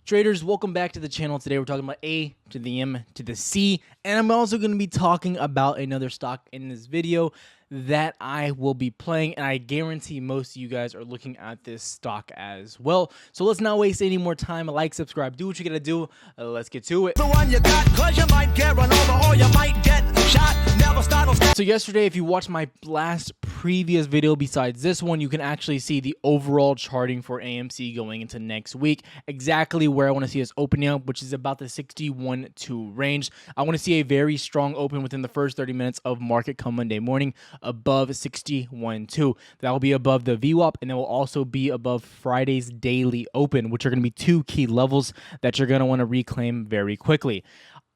Traders, welcome back to the channel. Today we're talking about A to the M to the C, and I'm also going to be talking about another stock in this video that I will be playing, and I guarantee most of you guys are looking at this stock as well. So let's not waste any more time. Like, subscribe, do what you gotta do. Let's get to it. The one you got, 'cause you might get run over or you might get shot. Never start. So yesterday, if you watched my last previous video besides this one, you can actually see the overall charting for AMC going into next week, exactly where I want to see us opening up, which is about the 61.2 range. I want to see a very strong open within the first 30 minutes of market come Monday morning above 61.2. That will be above the VWAP, and it will also be above Friday's daily open, which are going to be two key levels that you're going to want to reclaim very quickly.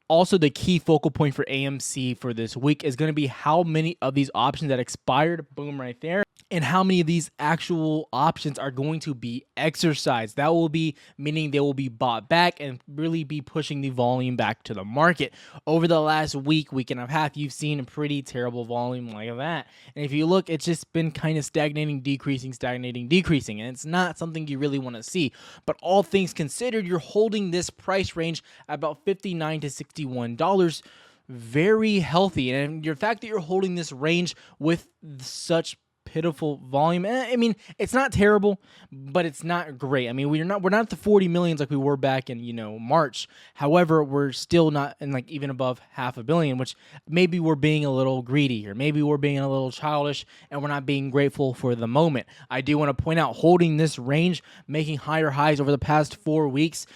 Also, the key focal point for AMC for this week is going to be how many of these options that expired, boom, right there, and how many of these actual options are going to be exercised. That will be meaning they will be bought back and really be pushing the volume back to the market. Over the last week and a half, you've seen a pretty terrible volume like that. And if you look, it's just been kind of stagnating, decreasing, and it's not something you really want to see. But all things considered, you're holding this price range at about $59 to $61. Very healthy. And the fact that you're holding this range with such pitiful volume, I mean, it's not terrible, but it's not great. I mean, we're not at the 40 millions like we were back in, March. However, we're still not in like even above $500 million, which maybe we're being a little greedy here. Maybe we're being a little childish and we're not being grateful for the moment. I do want to point out, holding this range, making higher highs over the past 4 weeks,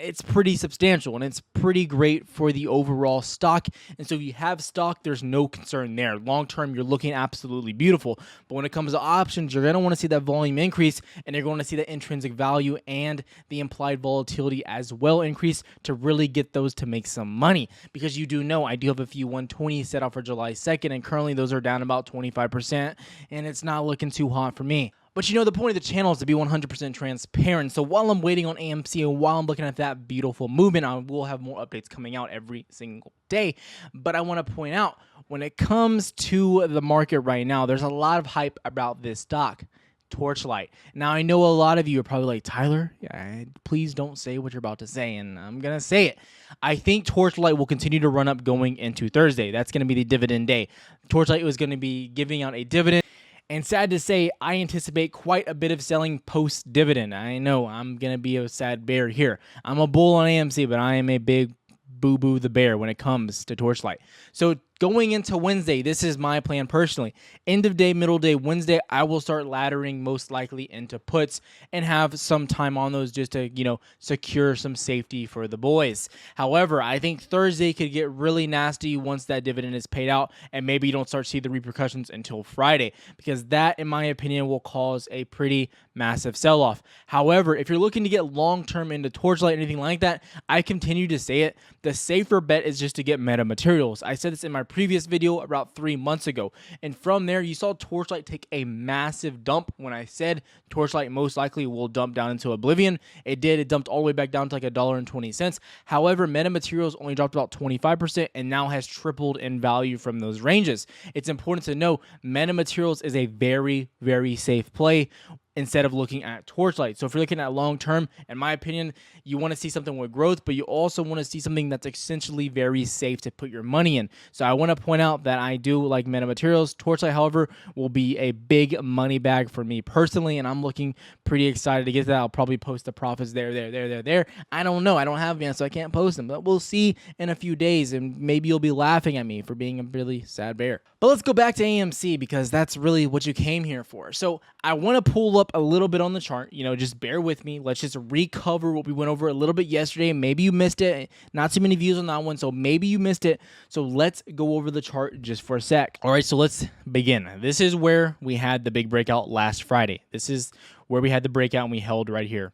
it's pretty substantial and it's pretty great for the overall stock. And so if you have stock, there's no concern there. Long term, you're looking absolutely beautiful. But when it comes to options, you're going to want to see that volume increase, and you're going to see the intrinsic value and the implied volatility as well increase to really get those to make some money. Because you do know I do have a few 120 set out for July 2nd, and currently those are down about 25%, and it's not looking too hot for me. But the point of the channel is to be 100% transparent. So while I'm waiting on AMC and while I'm looking at that beautiful movement, I will have more updates coming out every single day. But I want to point out, when it comes to the market right now, there's a lot of hype about this stock, Torchlight. Now, I know a lot of you are probably like, Tyler, please don't say what you're about to say, and I'm going to say it. I think Torchlight will continue to run up going into Thursday. That's going to be the dividend day. Torchlight was going to be giving out a dividend. And sad to say, I anticipate quite a bit of selling post-dividend. I know I'm going to be a sad bear here. I'm a bull on AMC, but I am a big boo-boo the bear when it comes to Torchlight. So going into Wednesday, this is my plan personally. End of day, middle day, Wednesday, I will start laddering most likely into puts and have some time on those just to, secure some safety for the boys. However, I think Thursday could get really nasty once that dividend is paid out, and maybe you don't start to see the repercussions until Friday, because that, in my opinion, will cause a pretty massive sell-off. However, if you're looking to get long-term into Torchlight or anything like that, I continue to say it. The safer bet is just to get Meta Materials. I said this in my previous video about 3 months ago, and from there you saw Torchlight take a massive dump. When I said Torchlight most likely will dump down into oblivion, it did. It dumped all the way back down to like $1.20. However, Meta Materials only dropped about 25% and now has tripled in value from those ranges. It's important to know Meta Materials is a very, very safe play instead of looking at Torchlight. So if you're looking at long term, in my opinion, you want to see something with growth, but you also want to see something that's essentially very safe to put your money in. So I want to point out that I do like Meta Materials. Torchlight, however, will be a big money bag for me personally, and I'm looking pretty excited to get that. I'll probably post the profits there. I don't know. I don't have them, so I can't post them, but we'll see in a few days, and maybe you'll be laughing at me for being a really sad bear. But let's go back to AMC, because that's really what you came here for. So I want to pull up a little bit on the chart, just bear with me. Let's just recover what we went over a little bit yesterday. Maybe you missed it. Not too many views on that one, so maybe you missed it. So let's go over the chart just for a sec. All right, so let's begin. This is where we had the big breakout last Friday. This is where we had the breakout and we held right here.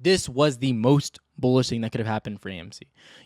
This was the most bullish thing that could have happened for AMC.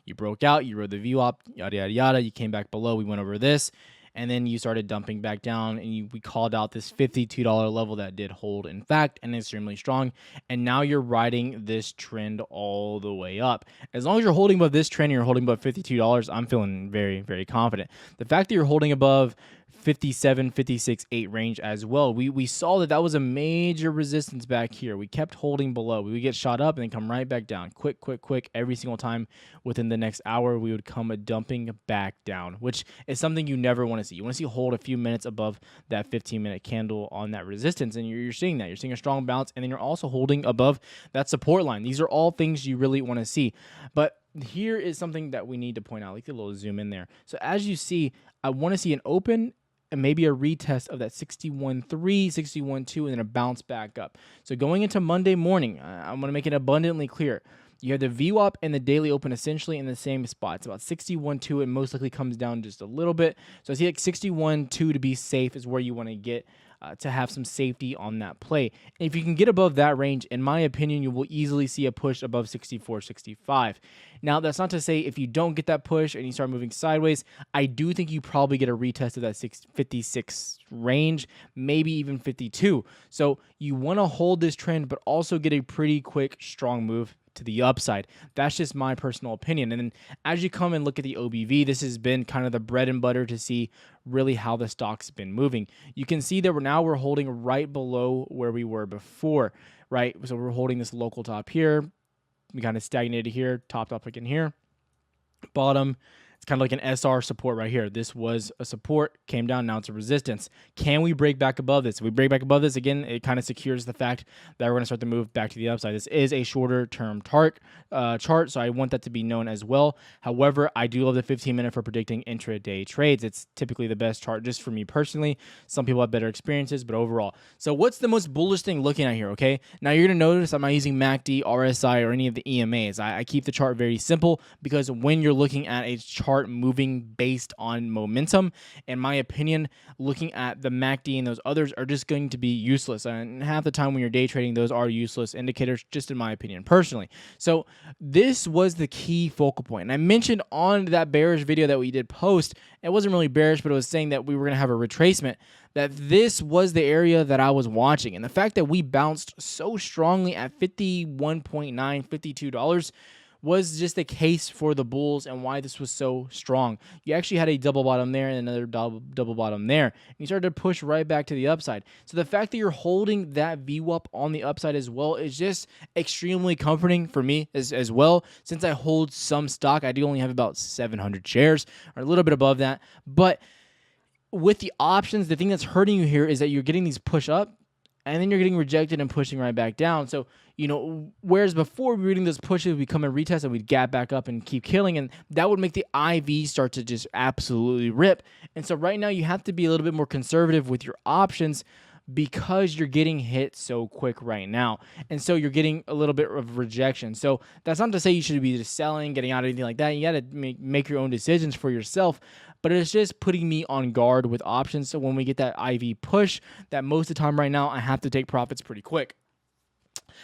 You broke out, you rode the VWAP, yada, yada, yada. You came back below. We went over this. And then you started dumping back down, and we called out this $52 level that did hold, in fact, and extremely strong. And now you're riding this trend all the way up. As long as you're holding above this trend and you're holding above $52, I'm feeling very, very confident. The fact that you're holding above 57, 56.8 range as well. We saw that was a major resistance back here. We kept holding below. We would get shot up and then come right back down. Quick. Every single time within the next hour, we would come dumping back down, which is something you never want to see. You want to see hold a few minutes above that 15-minute candle on that resistance, and you're seeing that. You're seeing a strong bounce, and then you're also holding above that support line. These are all things you really want to see. But here is something that we need to point out. Like a little zoom in there. So as you see, I want to see an open and maybe a retest of that 61.3, 61.2, and then a bounce back up. So going into Monday morning, I'm going to make it abundantly clear. You have the VWAP and the daily open essentially in the same spot. It's about 61.2. It most likely comes down just a little bit. So I see like 61.2 to be safe is where you want to get to have some safety on that play. And if you can get above that range, in my opinion, you will easily see a push above 64, 65. Now, that's not to say if you don't get that push and you start moving sideways, I do think you probably get a retest of that 56 range, maybe even 52. So you want to hold this trend, but also get a pretty quick, strong move to the upside. That's just my personal opinion. And then as you come and look at the OBV, this has been kind of the bread and butter to see really how the stock's been moving. You can see that we're holding right below where we were before, right? So we're holding this local top here. We kind of stagnated here, topped up again here. Bottom. It's kind of like an SR support right here. This was a support, came down, now it's a resistance. Can we break back above this? If we break back above this, again, it kind of secures the fact that we're going to start to move back to the upside. This is a shorter term chart, so I want that to be known as well. However, I do love the 15-minute for predicting intraday trades. It's typically the best chart just for me personally. Some people have better experiences, but overall. So what's the most bullish thing looking at here, okay? Now you're going to notice I'm not using MACD, RSI, or any of the EMAs. I keep the chart very simple because when you're looking at a chart moving based on momentum, in my opinion, looking at the MACD and those others are just going to be useless. And half the time when you're day trading, those are useless indicators, just in my opinion, personally. So this was the key focal point. And I mentioned on that bearish video that we did post, it wasn't really bearish, but it was saying that we were going to have a retracement, that this was the area that I was watching. And the fact that we bounced so strongly at $51.9, $52 was just the case for the bulls and why this was so strong. You actually had a double bottom there and another double bottom there. And you started to push right back to the upside. So the fact that you're holding that VWAP on the upside as well is just extremely comforting for me as well. Since I hold some stock, I do only have about 700 shares or a little bit above that. But with the options, the thing that's hurting you here is that you're getting these push up and then you're getting rejected and pushing right back down. So, you know, whereas before we were getting those pushes, we'd come and retest and we'd gap back up and keep killing, and that would make the IV start to just absolutely rip. And so right now you have to be a little bit more conservative with your options because you're getting hit so quick right now. And so you're getting a little bit of rejection. So that's not to say you should be just selling, getting out, or anything like that. You got to make your own decisions for yourself. But it's just putting me on guard with options. So when we get that IV push, that most of the time right now, I have to take profits pretty quick.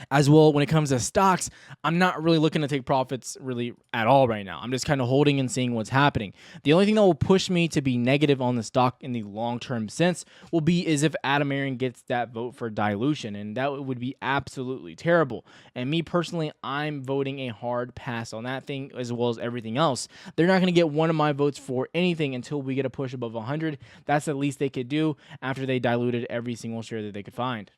As well, when it comes to stocks, I'm not really looking to take profits really at all right now. I'm just kind of holding and seeing what's happening. The only thing that will push me to be negative on the stock in the long-term sense will be is if Adam Aaron gets that vote for dilution, and that would be absolutely terrible. And me personally, I'm voting a hard pass on that thing as well as everything else. They're not going to get one of my votes for anything until we get a push above 100. That's the least they could do after they diluted every single share that they could find.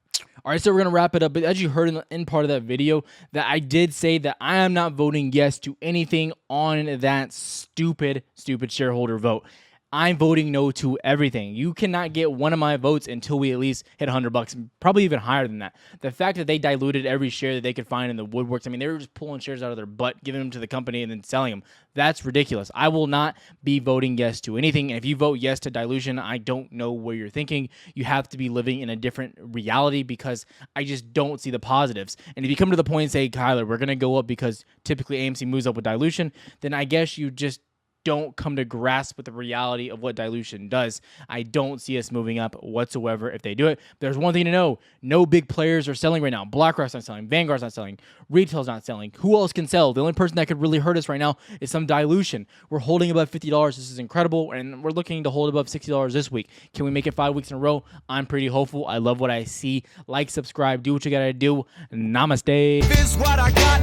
All right, so we're going to wrap it up. But as you heard in the end part of that video, that I did say that I am not voting yes to anything on that stupid shareholder vote. I'm voting no to everything. You cannot get one of my votes until we at least hit $100, probably even higher than that. The fact that they diluted every share that they could find in the woodworks, I mean, they were just pulling shares out of their butt, giving them to the company, and then selling them. That's ridiculous. I will not be voting yes to anything. And if you vote yes to dilution, I don't know where you're thinking. You have to be living in a different reality because I just don't see the positives. And if you come to the point and say, Kyler, we're going to go up because typically AMC moves up with dilution, then I guess you just don't come to grasp with the reality of what dilution does. I don't see us moving up whatsoever if they do it. But there's one thing to know. No big players are selling right now. BlackRock's not selling. Vanguard's not selling. Retail's not selling. Who else can sell? The only person that could really hurt us right now is some dilution. We're holding above $50. This is incredible. And we're looking to hold above $60 this week. Can we make it 5 weeks in a row? I'm pretty hopeful. I love what I see. Like, subscribe, do what you gotta do. Namaste. Is what I got.